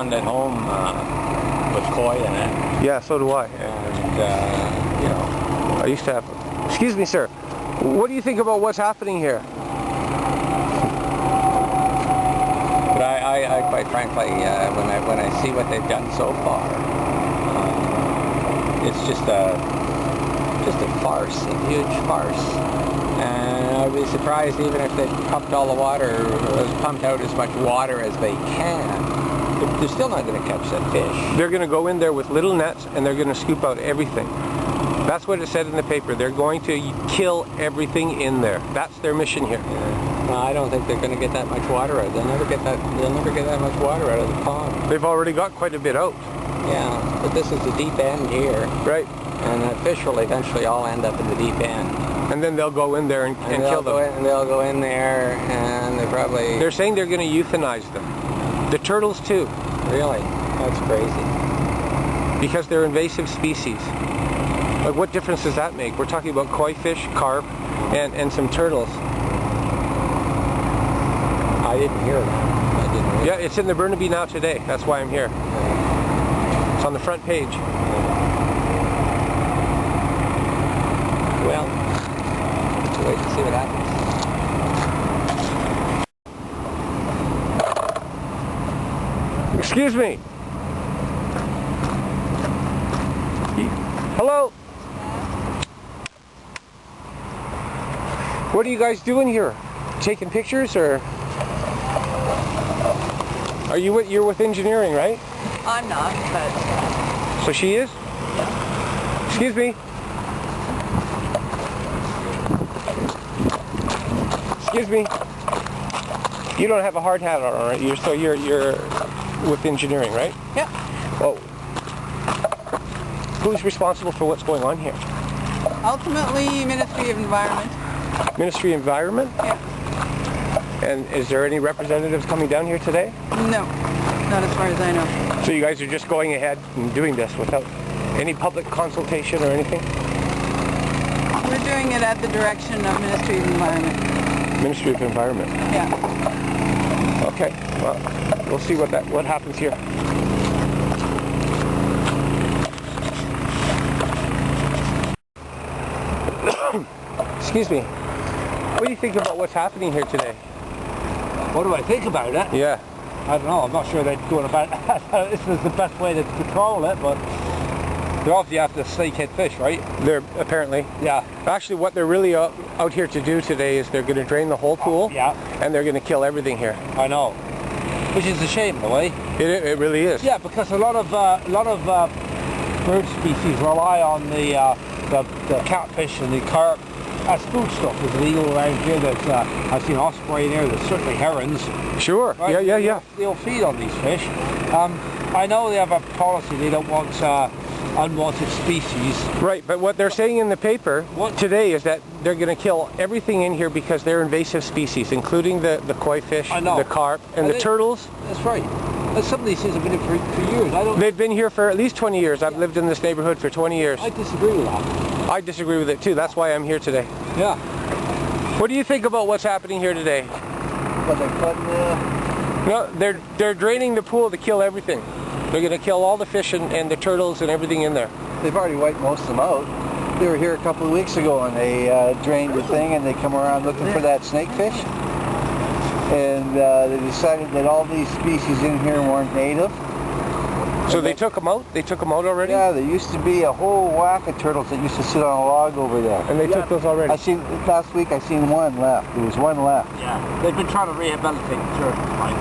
pond at home with koi in it. Yeah, so do I. And, you know. I used to have... Excuse me, sir. What do you think about what's happening here? But I quite frankly, when I see what they've done so far, it's just a farce, a huge farce. And I'd be surprised even if they pumped all the water, pumped out as much water as they can. They're still not going to catch that fish. They're going to go in there with little nets and they're going to scoop out everything. That's what it said in the paper. They're going to kill everything in there. That's their mission here. Yeah. No, I don't think they're going to get that much water out. They'll never get that much water out of the pond. They've already got quite a bit out. Yeah, but this is the deep end here. Right. And that fish will eventually all end up in the deep end. And then they'll go in there and kill them. And they'll go in there and they probably... They're saying they're going to euthanize them. The turtles too. Really? That's crazy. Because they're invasive species. Like, what difference does that make? We're talking about koi fish, carp, and some turtles. I didn't hear that. Yeah, it's in the Burnaby now today. That's why I'm here. It's on the front page. Well, let's wait and see what happens. Excuse me. Hello? What are you guys doing here? Taking pictures, or are you you're with engineering, right? I'm not, but... So she is? Yeah. Excuse me. Excuse me. You don't have a hard hat on, right? You're with engineering, right? Yeah. Oh. Who's responsible for what's going on here? Ultimately, Ministry of Environment. Ministry of Environment? Yeah. And is there any representatives coming down here today? No, not as far as I know. So you guys are just going ahead and doing this without any public consultation or anything? We're doing it at the direction of Ministry of Environment. Ministry of Environment? Yeah. Okay, well, we'll see what happens here. Excuse me. What do you think about what's happening here today? What do I think about it? Yeah. I don't know. I'm not sure they're going about this is the best way to control it, but they're obviously after snakehead fish, right? They're apparently. Yeah. Actually, what they're really out here to do today is they're going to drain the whole pool. Yeah. And they're going to kill everything here. I know. Which is a shame, in a way. It really is. Yeah, because a lot of bird species rely on the catfish and the carp as food stuff. There's an eagle around here. I've seen osprey there. There's certainly herons. Sure. Right? Yeah. They'll feed on these fish. I know they have a policy. They don't want unwanted species. Right, but what they're saying in the paper today is that they're going to kill everything in here because they're invasive species, including the koi fish, the carp, and the turtles. That's right. Some of these things have been here for years. They've been here for at least 20 years. I've lived in this neighborhood for 20 years. I disagree with that. I disagree with it too. That's why I'm here today. Yeah. What do you think about what's happening here today? What they're putting No, they're draining the pool to kill everything. They're going to kill all the fish and the turtles and everything in there. They've already wiped most of them out. They were here a couple of weeks ago and they drained the thing and they come around looking for that snakefish. And they decided that all these species in here weren't native. So they took them out? They took them out already? Yeah, there used to be a whole whack of turtles that used to sit on a log over there. And they took those already? Last week I seen one left. There was one left. Yeah, they've been trying to rehabilitate the turtles, right?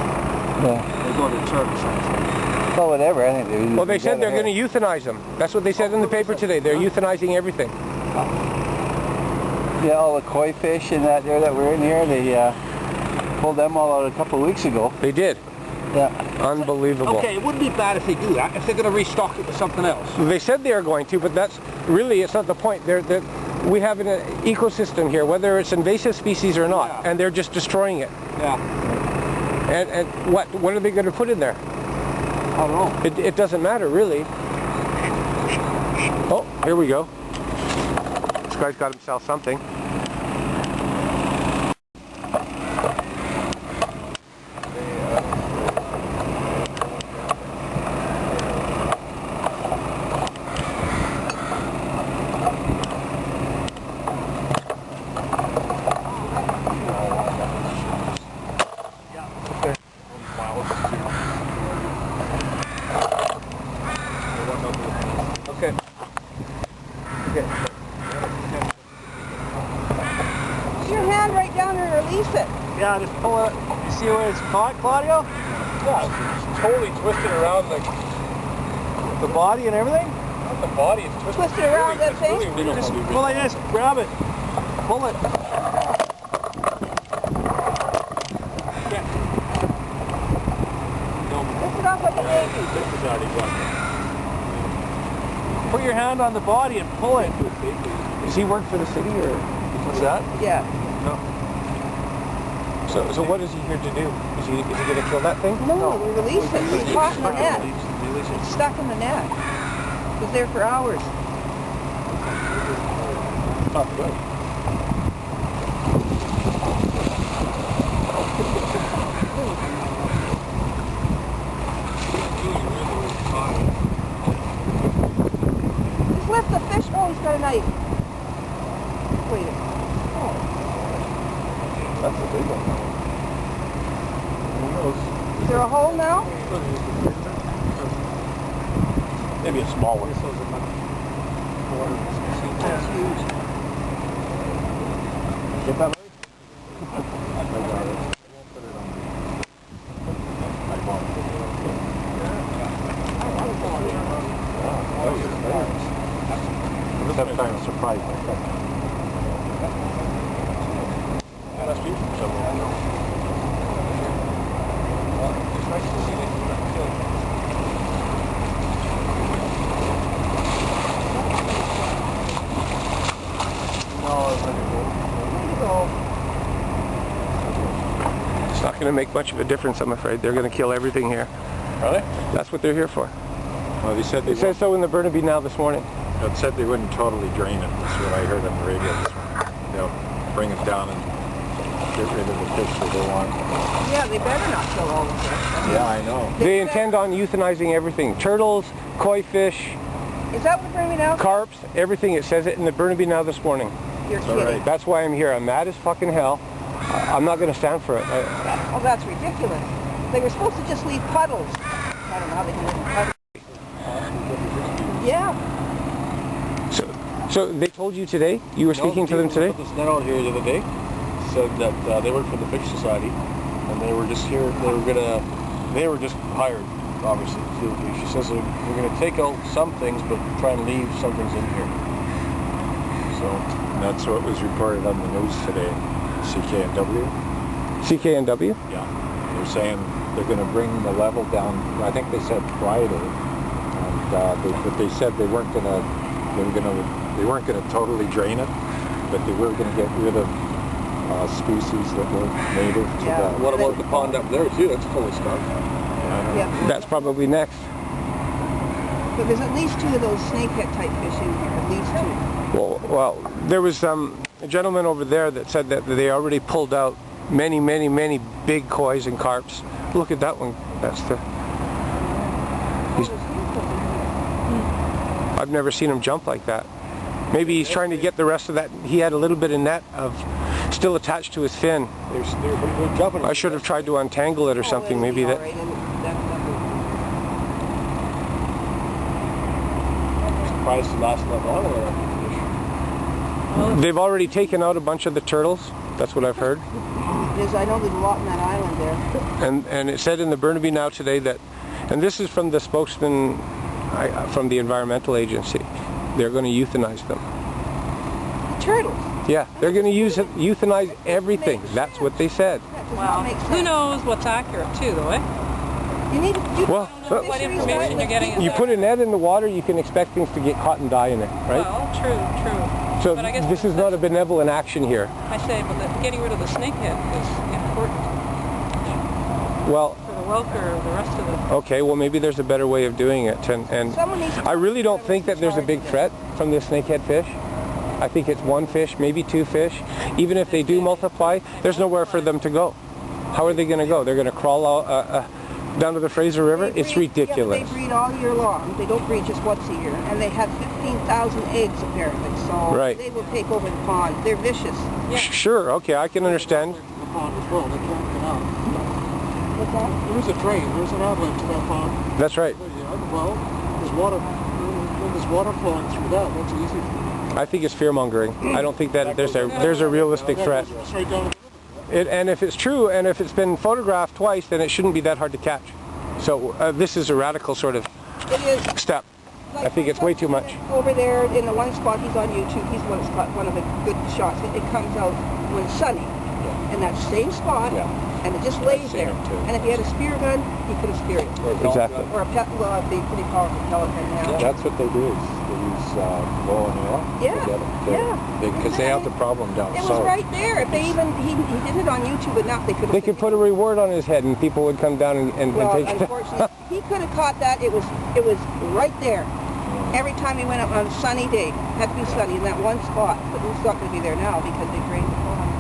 Yeah. They go to the turtle sites. Well, whatever. I think well, they said they're going to euthanize them. That's what they said in the paper today. They're euthanizing everything. Yeah, all the koi fish and that were in here, they pulled them all out a couple of weeks ago. They did? Yeah. Unbelievable. Okay, it wouldn't be bad if they do that, if they're going to restock it with something else. They said they are going to, but that's really, it's not the point. We have an ecosystem here, whether it's invasive species or not, and they're just destroying it. Yeah. And what are they going to put in there? I don't know. It doesn't matter, really. Oh, here we go. This guy's got himself something. it. Yeah, just pull it. You see where it's caught, Claudio? Yeah, it's totally twisted around the body and everything. Not the body, it's twisted. Twist it around that thing? Really just pull like this, grab it, pull it. Yeah. Lift it off like a baby. Put your hand on the body and pull it. Does he work for the city or? What's that? Yeah. No. So what is he here to do? Is he going to kill that thing? No, we released it. It's caught in the net. It's stuck in the net. It was there for hours. Oh, good. Just lift the fish. Oh, he's got a knife. Wait. Oh. That's a big one. Who knows? Is there a hole now? Maybe a small one. That's huge. Get that that kind of surprise. That's beautiful. It's nice to see that. It's not going to make much of a difference, I'm afraid. They're going to kill everything here. Really? That's what they're here for. Well, they said It says so in the Burnaby now this morning. It said they wouldn't totally drain it. That's what I heard on the radio this morning. They'll bring it down and get rid of the fish they don't want. Yeah, they better not kill all of them. Yeah, I know. They intend on euthanizing everything. Turtles, koi fish, Is that what Burnaby now? carps, everything. It says it in the Burnaby now this morning. You're all kidding. right. That's why I'm here. I'm mad as fucking hell. I'm not going to stand for it. Oh, that's ridiculous. They were supposed to just leave puddles. I don't know how they can live in puddles. Yeah. So they told you today? You were speaking to them today? Put this net out here the other day. Said that they work for the Fish Society, and they were just here. They were just hired, obviously. She says that we're gonna take out some things, but try and leave some things in here. So And that's what was reported on the news today. CKNW. CKNW? Yeah. They're saying they're going to bring the level down. I think they said Friday, and but they said they weren't going to totally drain it, but they were going to get rid of species that were native to that. what about the pond up there too? That's fully stocked. Yeah. That's probably next. But there's at least 2 of those snakehead type fish in here. At least 2. Well, there was a gentleman over there that said that they already pulled out many big kois and carps. Look at that one. That's the... I've never seen him jump like that. Maybe he's trying to get the rest of that. He had a little bit of net of still attached to his fin. They're jumping. I should have tried to untangle it or something. Maybe that... Surprised to last that long. They've already taken out a bunch of the turtles. That's what I've heard. I know there's a lot in that island there. And it said in the Burnaby now today that, and this is from the spokesman from the environmental agency, they're going to euthanize them. The turtles. Yeah, they're going to euthanize everything. That's what they said. That does Well, not make sense. who knows what's accurate too, though, eh? You need to Well, What information you're getting is you put a net in the water, you can expect things to get caught and die in it, right? Well, true. So but I guess this is not a benevolent action here. I say, but getting rid of the snakehead is important Well, for the welfare of the rest of the... okay, well maybe there's a better way of doing it. And Someone needs to I really don't think that there's a big threat from this snakehead fish. I think it's 1 fish, maybe 2 fish. Even if they do multiply, there's nowhere for them to go. How are they going to go? They're going to crawl out, down to the Fraser River? It's ridiculous. Yeah, they breed all year long. They don't breed just once a year. And they have 15,000 eggs apparently. So Right. they will take over the pond. They're vicious. Sure, okay, I can understand. The pond as well. They can't get out. What's that? There's a drain. There's an outlet to that pond. That's right. Well, there's water. When there's water flowing through that, that's easy. I think it's fear-mongering. I don't think that there's a realistic threat. Straight down. And if it's true, and if it's been photographed twice, then it shouldn't be that hard to catch. So this is a radical sort of It is. step. Like I think it's way too much. Over there in the one spot, he's on YouTube. He's one that's got one of the good shots. It comes out when it's sunny, in that same spot, and it just lays there. And if he had a spear gun, he could have speared it. Exactly. Or a well, it'd be pretty powerful pellet gun now. That's what they do, is they use bow and arrow. Because they have the problem down It south. was right there. If they even, he did it on YouTube enough, they could have... They could put a reward on his head and people would come down and Well, take it. unfortunately, he could have caught that. It was right there. Every time he went up on a sunny day, had to be sunny in that one spot. But it's not going to be there now because they drained the pond.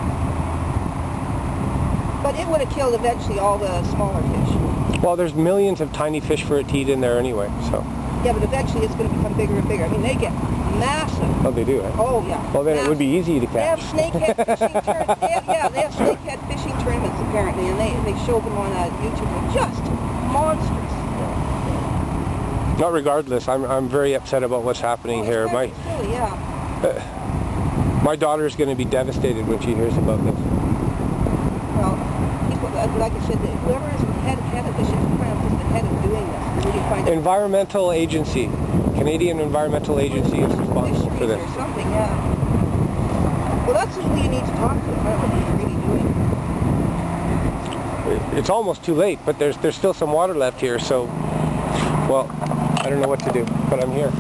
But it would have killed eventually all the smaller fish. Well, there's millions of tiny fish for it to eat in there anyway, so. Yeah, but eventually it's going to become bigger and bigger. I mean, they get massive. Oh, they do, eh? Oh, yeah. Well, then it would be easy to They have catch. snakehead fishing tournaments. They have snakehead fishing tournaments apparently, and they show them on YouTube. They're just monstrous. Not regardless, I'm very upset about what's happening here. Silly, yeah. My daughter's going to be devastated when she hears about this. Well, like I said, whoever is the head of fishing tournaments is the head of doing this. And when you find out Environmental Agency, Canadian Environmental Agency is responsible for this. or something, yeah. Well, that's who you need to talk to about what he's really doing. It's almost too late, but there's still some water left here, so, well, I don't know what to do, but I'm here.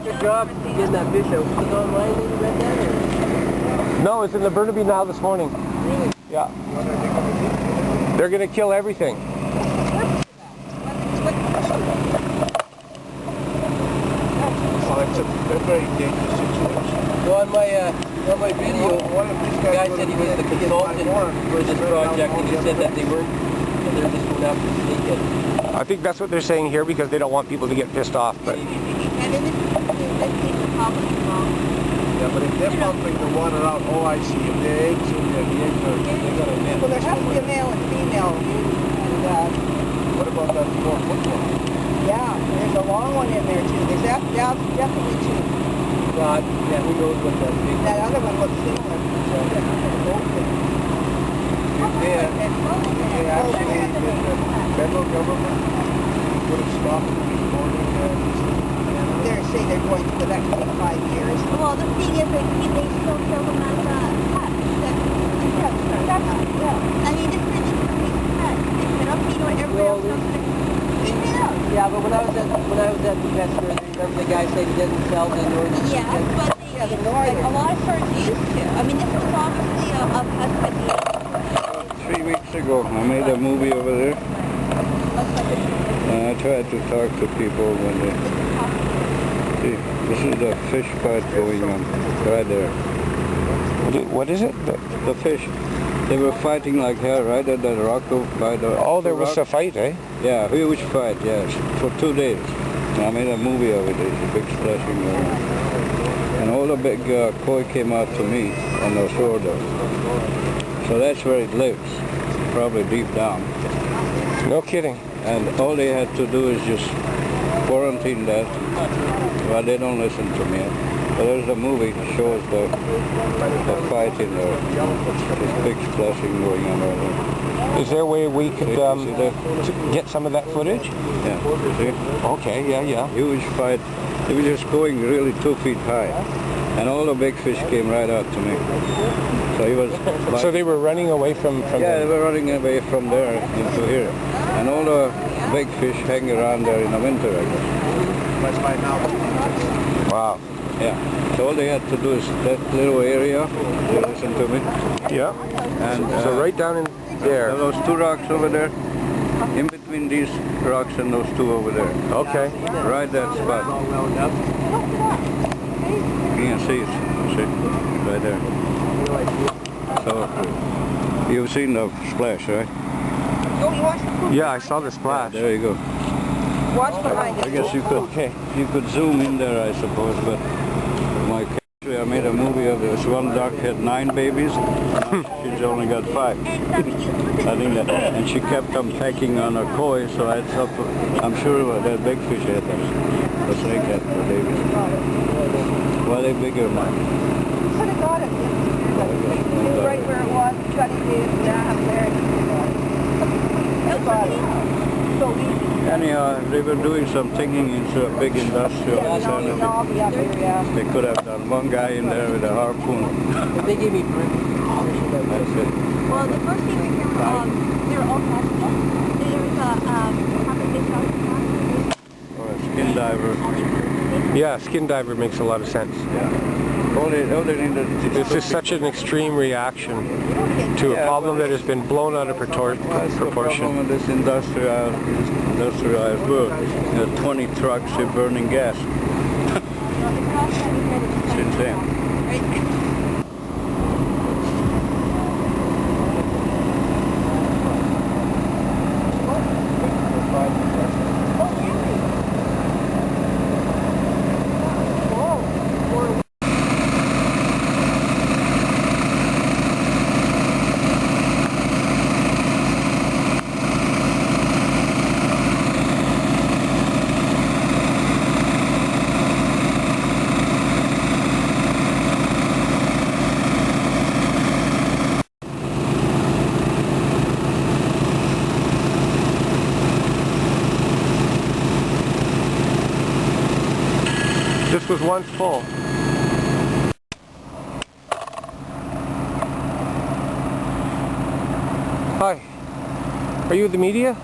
Good job getting that fish out. Was it online when you read that? No, it's in the Burnaby now this morning. Really? Yeah. They're going to kill everything. Well, it's a very dangerous situation. Well, on my video, One of these the guy said he was the consultant for this project, and he said that they're just going after snakehead. I think that's what they're saying here because they don't want people to get pissed off, but... Yeah, but if they're pumping the water out, oh, I see. If the eggs in there, the eggs are, they got a net. Well, there has to be a male and female. And, What about that 4 foot one? yeah, there's a long one in there, too. There's definitely two. God, yeah, who knows what that big That other one looks similar. They actually, the federal government would have stopped the reporting They're saying they're going to the next 5 years. Well, the thing is, they still kill them as pets. I mean, this is just a pet. They put up, you know, everybody else comes to female. Yeah, but when I was at the Vesper, remember the guy said he didn't sell the northern Yeah, but Yeah, the northern. a lot of stores used to. I mean, this is obviously a pet idea. 3 weeks ago, I made a movie over there. And I tried to talk to people when they... See, this is the fish fight going on, right there. What is it? The fish, they were fighting like hell right at the rock by the... Oh, there was rock. a fight, eh? Yeah, huge fight, yes, for 2 days. And I made a movie of it, it's a big splashing going on. And all the big koi came out to me on the shore there. So that's where it lives, probably deep down. No kidding. And all they had to do is just quarantine that. Well, they don't listen to me. But there's a movie that shows the fight in there. This big splashing going on right there. Is there a way we could get some of that footage? Yeah, see? Okay, yeah. Huge fight. They were just going really 2 feet high. And all the big fish came right out to me. So he was... So they were running away from Yeah, they there. were running away from there into here. And all the big fish hang around there in the winter, I guess. That's by now. Wow. Yeah. So all they had to do is that little area, you listen to me. Yeah. And So right down in there. those 2 rocks over there, in between these rocks and those 2 over there. Okay. Right that spot. You can see it. See? Right there. So, you've seen the splash, right? Oh, you watch the Yeah, I saw the splash. There you go. watch behind I it. guess you could zoom in there, I suppose, but my I made a movie of this. One duck had 9 babies. She's only got 5. I think that, and she kept on pecking on her koi, so I thought, I'm sure that big fish had them. The snake had the babies. Well, they're bigger, man. could have got it. He knew right where it was. Shut it in. Yeah, I'm there. He got it. So easy. Anyhow, they were doing some thinking into a big industrial facility. They could have done one guy in there with a harpoon. They gave me That's it. Well, the first thing we hear, they were all possible. There was a Or a skin diver. Yeah, skin diver makes a lot of sense. All they needed This is such an extreme reaction to a problem that has been blown out of proportion. The problem with this industrialized world. There are 20 trucks here burning gas. It's insane. This was once full. Hi. Are you the media?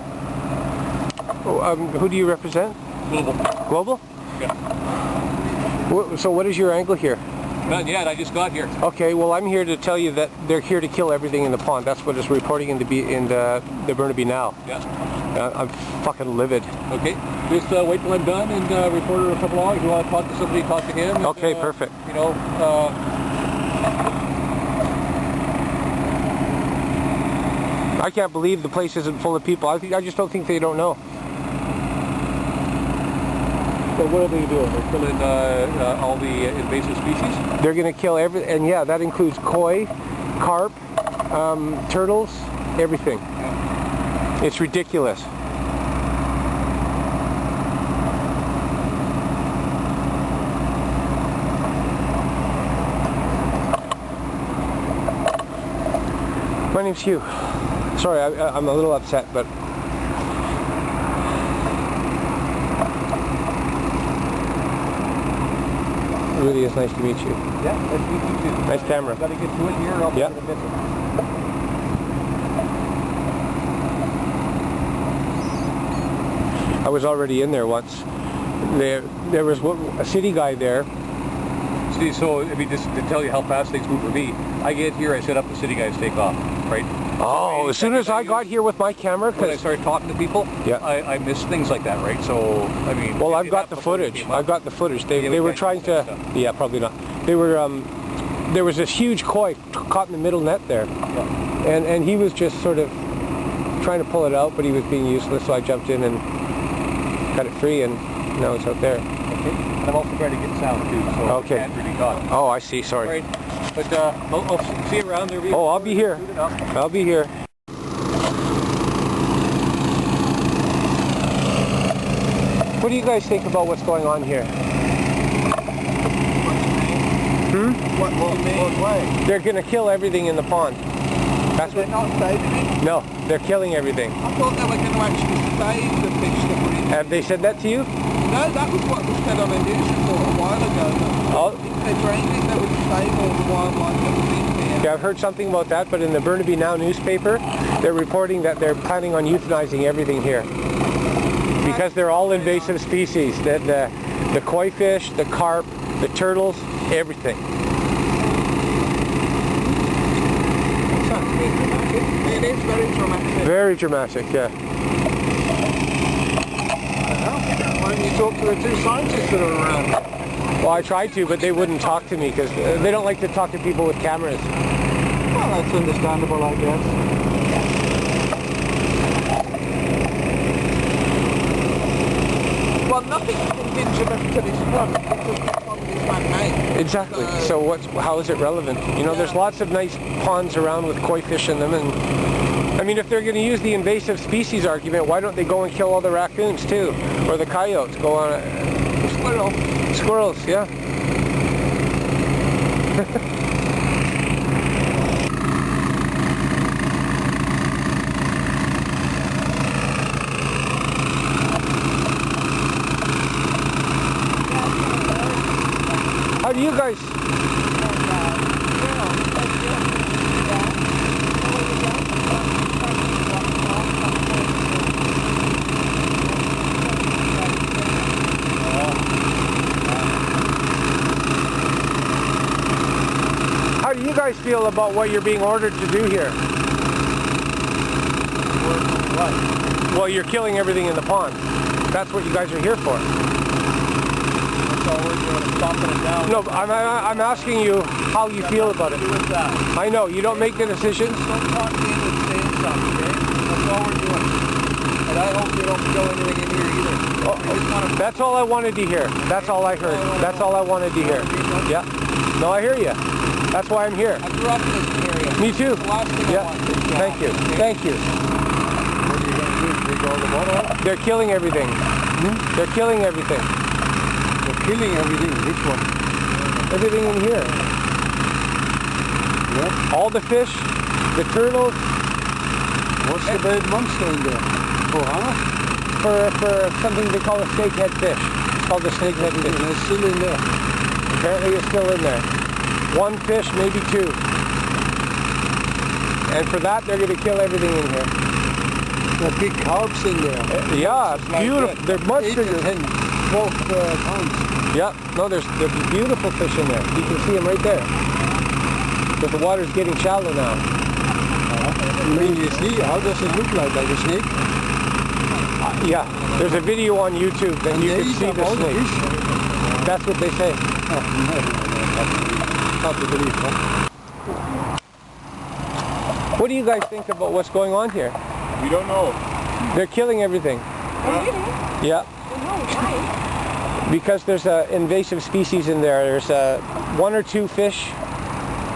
Oh, who do you represent? Global. Global? Yeah. So what is your angle here? None yet, I just got here. Okay, well I'm here to tell you that they're here to kill everything in the pond. That's what it's reporting in the Burnaby now. Yeah. I'm fucking livid. Okay, just wait till I'm done and report her a couple hours. You want to talk to somebody, talk to him. Okay, and, perfect. You know, I can't believe the place isn't full of people. I just don't think they don't know. so what are they doing? They're killing all the invasive species? They're going to kill and yeah, that includes koi, carp, turtles, everything. It's ridiculous. My name's Hugh. Sorry, I'm a little upset, but it really is nice to meet you. Yeah, nice to meet you too. Nice camera. Got to get to it here, or I'll Yeah. get a visit. I was already in there once. There was a city guy there. See, so I mean, just to tell you how fast things move for me, I get here, I set up the city guys take off, right? Oh, as soon as I got here with my camera, When I because started talking to people, Yeah. I miss things like that, right? So, I mean... well, I've it got the happened before it footage. came up. I've got the footage. They we were can't trying use that to. stuff. Yeah, probably not. They were. There was this huge koi caught in the middle net there, and he was just sort of trying to pull it out, but he was being useless. So I jumped in and got it free, and now it's out there. Okay. And I'm also trying to get sound too, so Okay. I can't really talk. Oh, I see. Sorry. Right. But I'll see you around there. Oh, I'll be here. I'll be here. What do you guys think about what's going on here? What way? They're going to kill everything in the pond. That's what. Not saving? No, they're killing everything. I thought they were going to actually save the fish that were in. Have they said that to you? No, that was what was said on a news report a while ago. Oh. If they drained it, they would save all the wildlife that was in here. Yeah, I've heard something about that, but in the Burnaby Now newspaper, they're reporting that they're planning on euthanizing everything here. Because they're all invasive species. The koi fish, the carp, the turtles, everything. It is very dramatic. Very dramatic, yeah. Why don't you talk to the two scientists that are around? Well, I tried to, but they wouldn't talk to me because they don't like to talk to people with cameras. Well, that's understandable, I guess. Well, nothing can hinge until it's run because the pond is man-made. Exactly. So how is it relevant? You know, there's lots of nice ponds around with koi fish in them, and I mean, if they're going to use the invasive species argument, why don't they go and kill all the raccoons too, or the coyotes? Go on. Squirrels, yeah. you guys? How do you guys feel about what you're being ordered to do here? What? Well, you're killing everything in the pond. That's what you guys are here for. That's all we're doing, is stomping it down. No, I'm asking you how you feel about it. With that. I know, you don't make the decisions. Don't talk me into saying something, okay? That's all we're doing. And I hope you don't throw anything in here either. Oh, that's all I wanted to hear. That's all I heard. That's all I wanted to hear. Yeah. No, I hear you. That's why I'm here. I grew up in this area. Me too. The last thing I Yeah. wanted. Thank you. Thank you. What are you going to do? Take all the water out? They're killing everything. They're killing everything. They're killing everything. Which one? Everything in here. Yeah. All the fish, the turtles. What's the bad monster in there? For how much? For something they call a snakehead fish. It's called the snakehead fish. It's still in there. Apparently it's still in there. One fish, maybe two. And for that, they're going to kill everything in here. The big carps in there. Yeah, Like beautiful. that. They're much 8 bigger. to 10, 12 pounds. Yeah, no, there's beautiful fish in there. You can see them right there. But the water's getting shallow now. I mean, you see, how does it look like a snake? Yeah, there's a video on YouTube that you can see the snake. That's what they say. Hard to believe, huh? What do you guys think about what's going on here? We don't know. They're killing everything. Yeah. Because there's an invasive species in there. There's one or two fish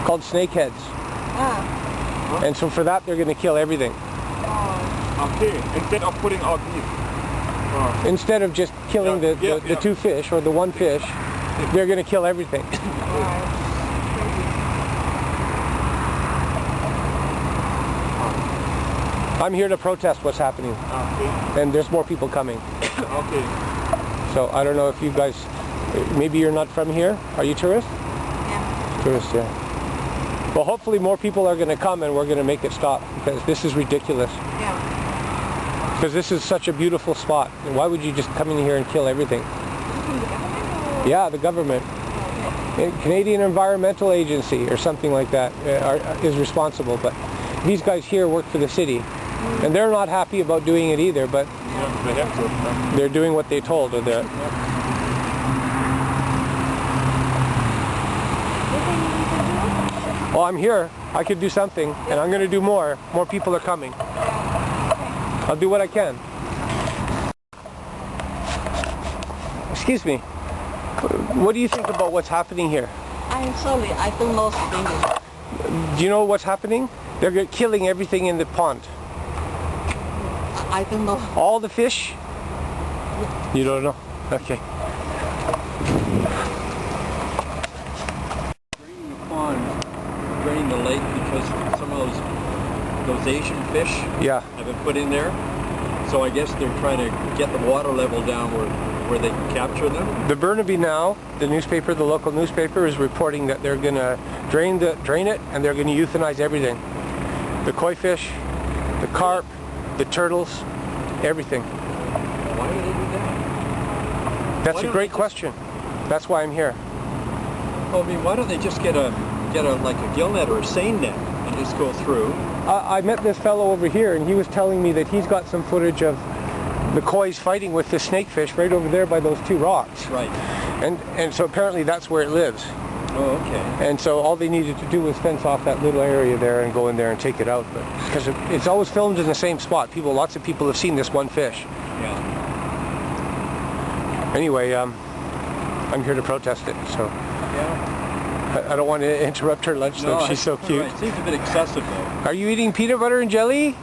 called snakeheads. And so for that, they're going to kill everything. Okay, instead of putting out these. Instead of just killing the two fish or the one fish, they're going to kill everything. I'm here to protest what's happening. And there's more people coming. Okay. So I don't know if you guys, maybe you're not from here. Are you tourists? Yeah. Tourists, yeah. Well, hopefully more people are going to come and we're going to make it stop because this is ridiculous. Yeah. Because this is such a beautiful spot. And why would you just come in here and kill everything? Yeah, the government. Canadian Environmental Agency or something like that is responsible. But these guys here work for the city. And they're not happy about doing it either, but they're doing what they told. Or they're, well, I'm here. I could do something, and I'm going to do more. More people are coming. I'll do what I can. Excuse me. What do you think about what's happening here? I'm sorry, I don't know English. Do you know what's happening? They're killing everything in the pond. I don't know. All the fish? You don't know? Okay. Draining the pond, draining the lake because some of those Asian fish have been put in there. So I guess they're trying to get the water level down where they can capture them. The Burnaby now, the newspaper, the local newspaper, is reporting that they're going to drain it and they're going to euthanize everything. The koi fish, the carp, the turtles, everything. Why do they do that? That's a great question. That's why I'm here. Well, I mean, why don't they just get a like a gill net or a seine net and just go through? I met this fellow over here and he was telling me that he's got some footage of the koi's fighting with the snakefish right over there by those two rocks. Right. And so apparently that's where it lives. Oh, okay. And so all they needed to do was fence off that little area there and go in there and take it out. But because it's always filmed in the same spot. Lots of people have seen this one fish. Yeah. Anyway, I'm here to protest it. So Yeah. I don't want to interrupt her lunch though. She's so cute. Right. Seems a bit excessive though. Are you eating peanut butter and jelly?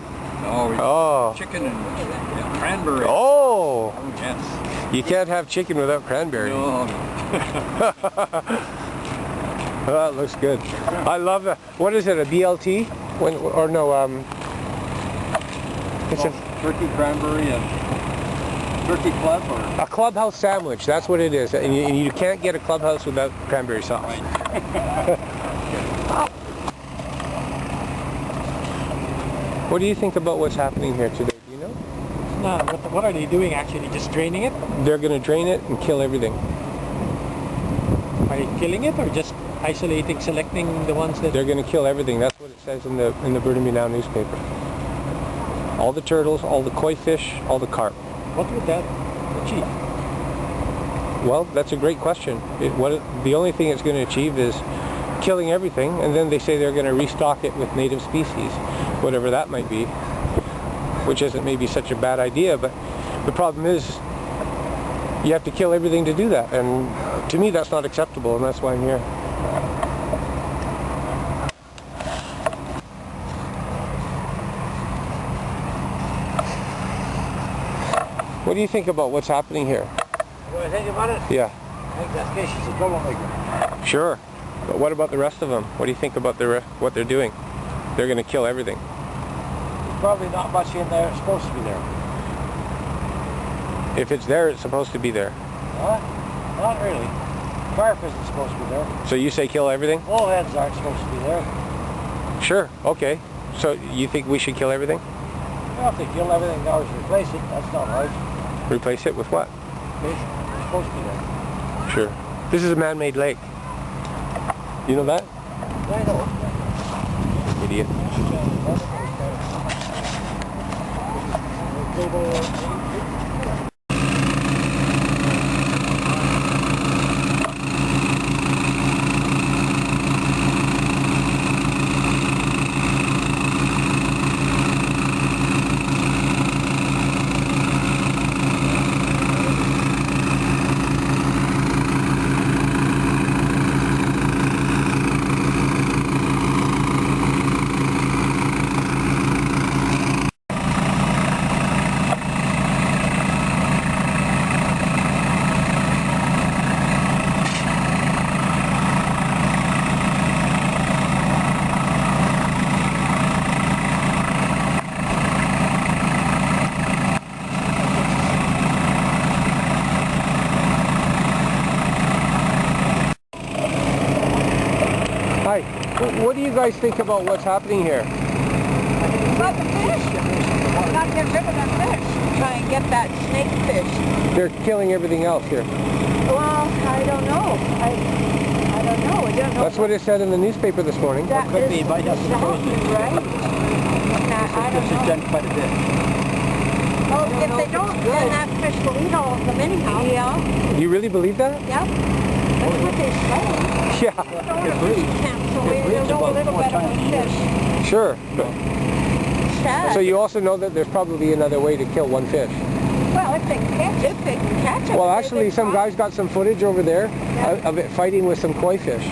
No. Chicken and cranberry. Oh. Oh yes. You can't have chicken without cranberry. No. Oh, that looks good. I love it. What is it? A BLT? Or no? It's a turkey cranberry and turkey club or? A clubhouse sandwich, that's what it is. And you can't get a clubhouse without cranberry sauce. What do you think about what's happening here today? Do you know? No, what are they doing actually? Just draining it? They're going to drain it and kill everything. Are they killing it or just isolating, selecting the ones that... They're going to kill everything. That's what it says in the Burnaby Now newspaper. All the turtles, all the koi fish, all the carp. What would that achieve? Well, that's a great question. The only thing it's going to achieve is killing everything, and then they say they're going to restock it with native species, whatever that might be, which isn't maybe such a bad idea, but the problem is you have to kill everything to do that, and to me that's not acceptable, and that's why I'm here. What do you think about what's happening here? What do I think about it? Yeah. I think that fish is a troublemaker. Sure. But what about the rest of them? What do you think about what they're doing? They're going to kill everything. There's probably not much in there. It's supposed to be there. If it's there, it's supposed to be there. Not really. Carp isn't supposed to be there. So you say kill everything? Bullheads aren't supposed to be there. Sure. Okay. So you think we should kill everything? Well, if they kill everything, they always replace it. That's not hard. Replace it with what? Fish. They're supposed to be there. Sure. This is a man-made lake. You know that? I know. Idiot. Hi. What do you guys think about what's happening here? About the fish. Not get rid of that fish. Try and get that snake fish. They're killing everything else here. Well, I don't know. I don't know. I don't know. That's what it said in the newspaper this morning. That could be. is Might have some exactly right. I don't This know. is done quite a bit. Well, if they don't, then that fish will eat all of them anyhow. Yeah. You really believe that? Yep. That's what they say. Yeah. Don't so we know a little bit about fish. Sure. Sad. So you also know that there's probably another way to kill one fish. Well, if they can catch it. Well, actually, some guys got some footage over there of it fighting with some koi fish,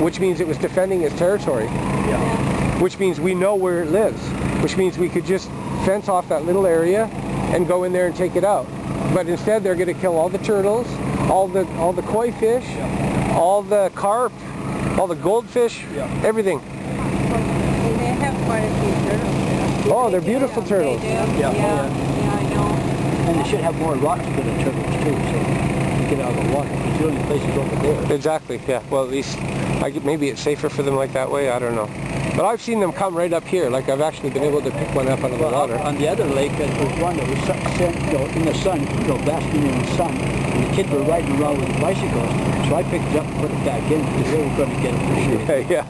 which means it was defending its territory. Yeah. Which means we know where it lives. Which means we could just fence off that little area and go in there and take it out. But instead, they're going to kill all the turtles, all the koi fish, all the carp, all the goldfish, everything. They have quite a few turtles. Oh, they're beautiful turtles. Yeah, I know. And they should have more rocks for the turtles too, so get out of the water. It's the only places over there. Exactly, yeah. Well, at least maybe it's safer for them like that way, I don't know. But I've seen them come right up here, like I've actually been able to pick one up out of the water. On the other lake, there was one that was in the sun, basking in the sun, and the kids were riding around with bicycles, so I picked it up and put it back in, because they were going to get it for sure. Yeah.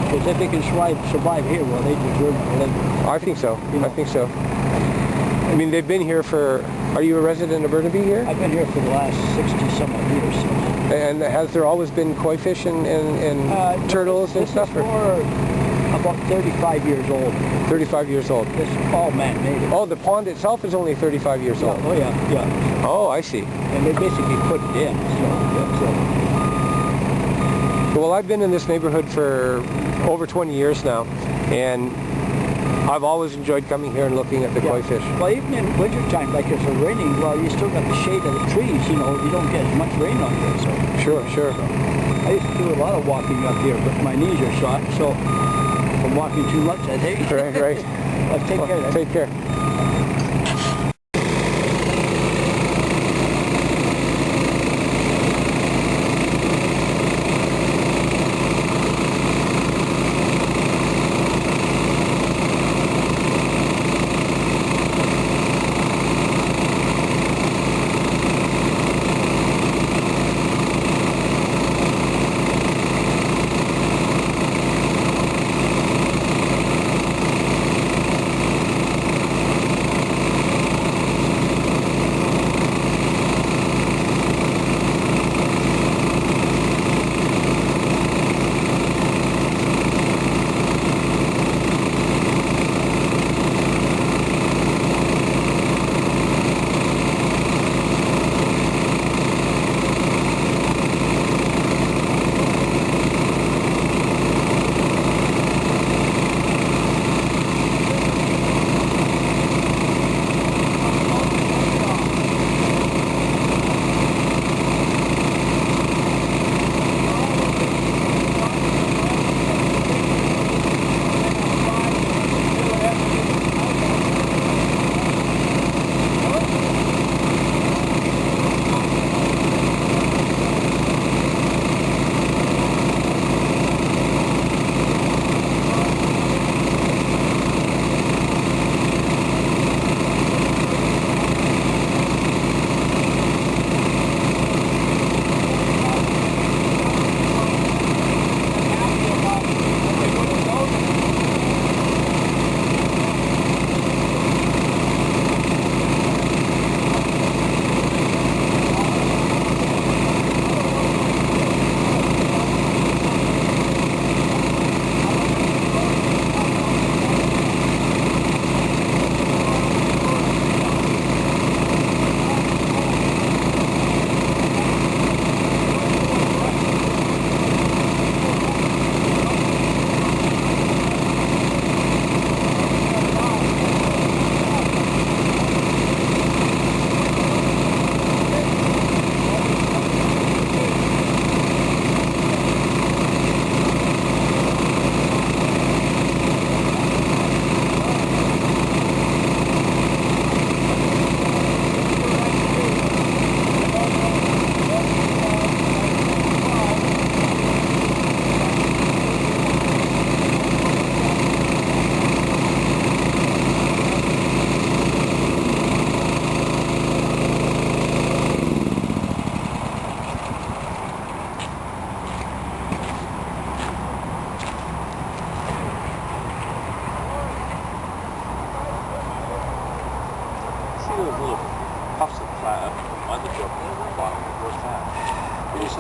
Because if they can survive here, well, they deserve the lake. I think so. I think so. I mean, they've been here for... Are you a resident of Burnaby here? I've been here for the last 60-some-odd years. And has there always been koi fish and turtles and stuff? This is about 35 years old. 35 years old. It's all man-made. Oh, the pond itself is only 35 years old. Oh, yeah. Oh, I see. And they basically put it in. Well, I've been in this neighborhood for over 20 years now, and I've always enjoyed coming here and looking at the koi fish. Well, even in wintertime, like if it's raining, well, you still got the shade of the trees, you don't get as much rain on here. So. Sure. So, I used to do a lot of walking up here, but my knees are shot, so from walking too much, I think. Right. Well, take care then. Take care.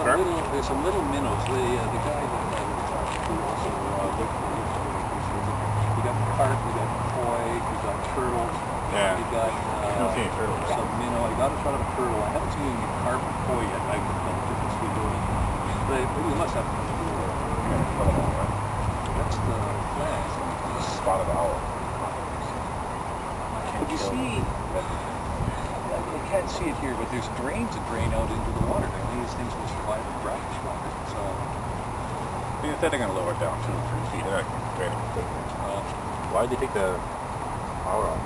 there's some little minnows. The guy that I talked to also looked for these. We got carp, we got koi, we got turtles. Yeah. We got some minnow. I got a shot of a turtle. I haven't seen any carp or koi yet. I can tell the difference between those. But we must have something to do with it. That's the flag. Spotted owl. But you see, I can't see it here, but there's drains that drain out into the water. I mean, these things will survive in brackish water. So, I mean, if they're going to lower it down 2 or 3 feet, they're not going to drain it. Why did they take the power off?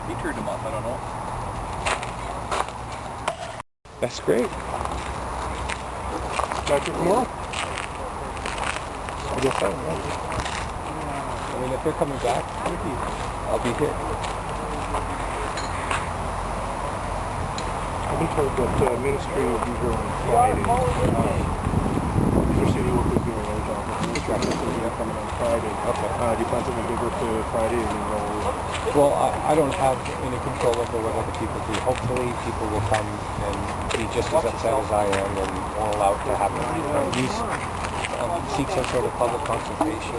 he turned them off, I don't know. That's great. Back here tomorrow? I guess so. I mean, if they're coming back, I'll be here. I've been told that ministry will be here on Friday. Your city workers doing their job. The traffic will be coming on Friday. Okay. Do you plan something bigger for Friday? Well, I don't have any control over what other people do. Hopefully, people will come and be just as upset as I am and won't allow it to happen. These seek some sort of public consultation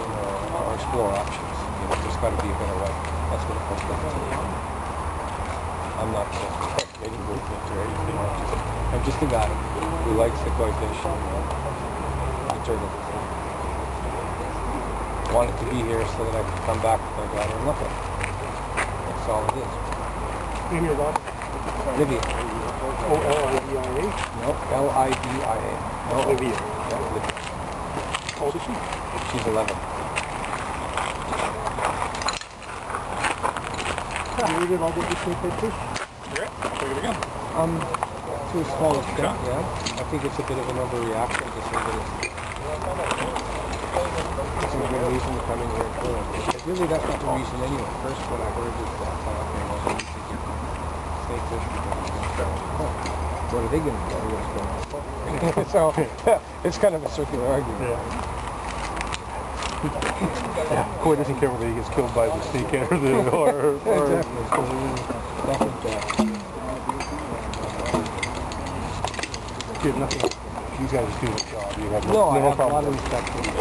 or explore options. You know, there's got to be a better way. That's what it comes down to. I'm not any movement or anything. I'm just a guy who likes the koi fish and the turtle. I want it to be here so that I can come back with my daughter and look at it. That's all it is. You hear that? Livia. O-L-I-V-I-A? No, L-I-V-I-A. No, Livia. Yeah, Livia. How old is she? She's 11. You did all the snakehead fish? Take it again. To a small extent, yeah. I think it's a bit of an overreaction to say that it's a good reason to come in here and kill it. Really, that's not the reason anyway. First, what I heard is that there wasn't snake fish because what are they going to do? What's going on? So, it's kind of a circular argument. Yeah. Koi doesn't care whether he gets killed by the snakehead or you have nothing. You guys do the job. You have no I have problem. A lot of respect for them.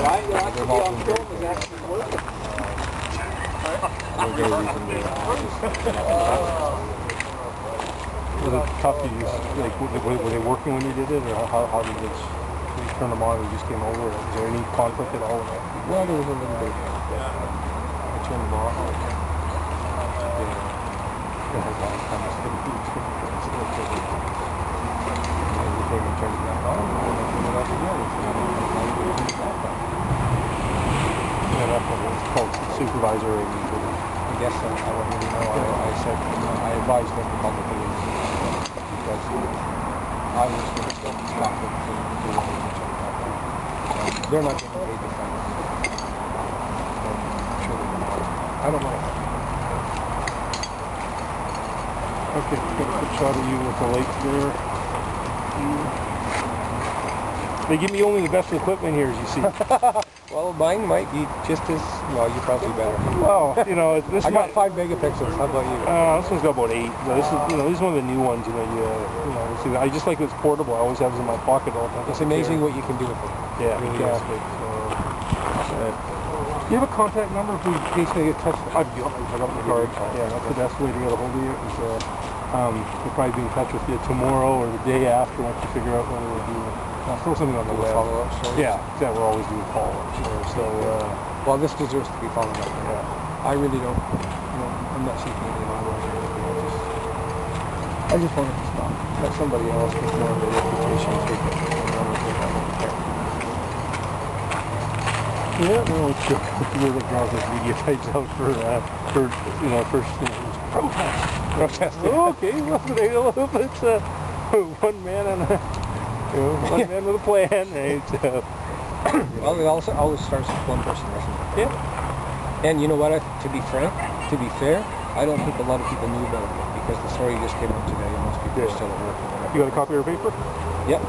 Was it tough to use? Like, were they working when you did it, or how did you turn them on? You just came over. Was there any conflict at all? Well, there was a little bit. I turned them off. Turn it back on, and then turn it off again. Yeah, that's what it's called, supervisor. I guess so. I don't really know. I said, I advised them to call the police because I was going to stop them to do what they can. They're not getting paid to find it. I don't know. Okay, got a good shot of you with the lake there. They give me only the best equipment here, as you see. Well, mine might be just as, well, you're probably better. Well, you know, this I got 5 megapixels. How about you? This one's got about 8. This is, you know, this is one of the new ones. You know, I just like it's portable. I always have it in my pocket all the time. It's amazing what you can do with it. Yeah, really is. You have a contact number in case they get touched? I got the card. Yeah, that's the best way to get a hold of you. We'll probably be in touch with you tomorrow or the day after once you figure out whether we'll do it. I'll throw something on the web. Follow-up stories? Yeah, we're always doing follow-ups there. So, well, this deserves to be followed up. Yeah. I really don't, you know, I'm not seeking any longer. I just wanted to stop. Let somebody else get more of a reputation and take it. Yeah, no, it's sure. We're the girls that media types out for you know, first protest. Okay, well, they know it's one man and one man with a plan, right? Well, it also always starts with one person, doesn't it? Yeah. And you know what? To be fair, I don't think a lot of people knew about it because the story just came out today and most people are still at work. You got a copy of your paper? Yep.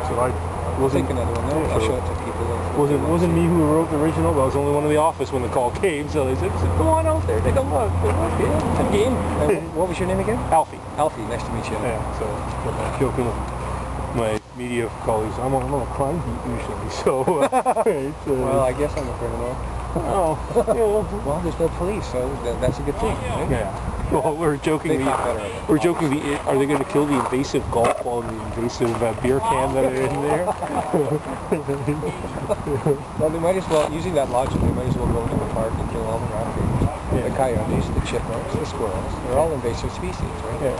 So I wasn't take another one there. I'll show it to people. Wasn't me who wrote the original, but I was the only one in the office when the call came. So they said, "Go on out there, take a look." Yeah, it's a game. What was your name again? Alfie. Alfie, nice to meet you. Yeah. So joking with my media colleagues. I'm on a crime beat usually, so well, I guess I'm a criminal. Oh, yeah. Well, there's no police, so that's a good thing, right? Yeah. Well, we're joking. Are they going to kill the invasive golf ball and the invasive beer can that are in there? Well, they might as well, using that logic, they might as well go into the park and kill all the rattlers, the coyotes, the chipmunks, the squirrels. They're all invasive species, right? Yeah.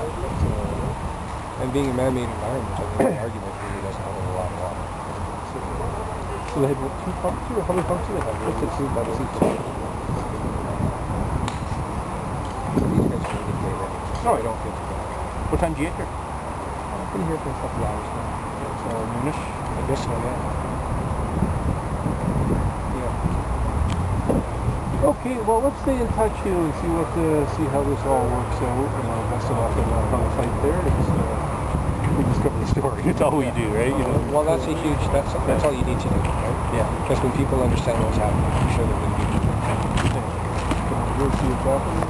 And being a man-made environment, I think the argument really doesn't have a lot of water. So they had 2 pumps here? How many pumps do they have? It's a 2 by 2. No, I don't get to that. What time do you enter? I've been here for a couple hours now. So noonish? I guess so, yeah. Okay, well, let's stay in touch here and see how this all works out. Best of luck on the fight there. We just cover the story. It's all we do, right? Well, that's a huge. That's all you need to do, right? Yeah. Because when people understand what's happening, I'm sure they're going to be. We'll see what's happening.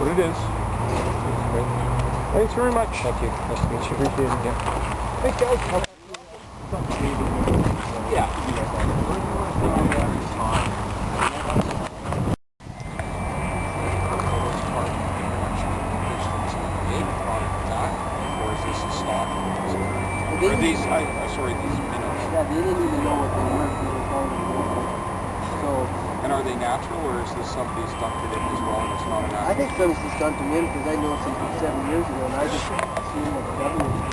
What it is. Great. Thanks very much. Thank you. Nice to meet you. Appreciate it. Yeah. Thanks, guys. Yeah. Are these, sorry, these minnows? Yeah, they didn't even know what they were. So, and are they natural, or is this somebody stuck to them as well, and it's not a natural? I think some of this is done to him because I know since 7 years ago, and I just assumed that the government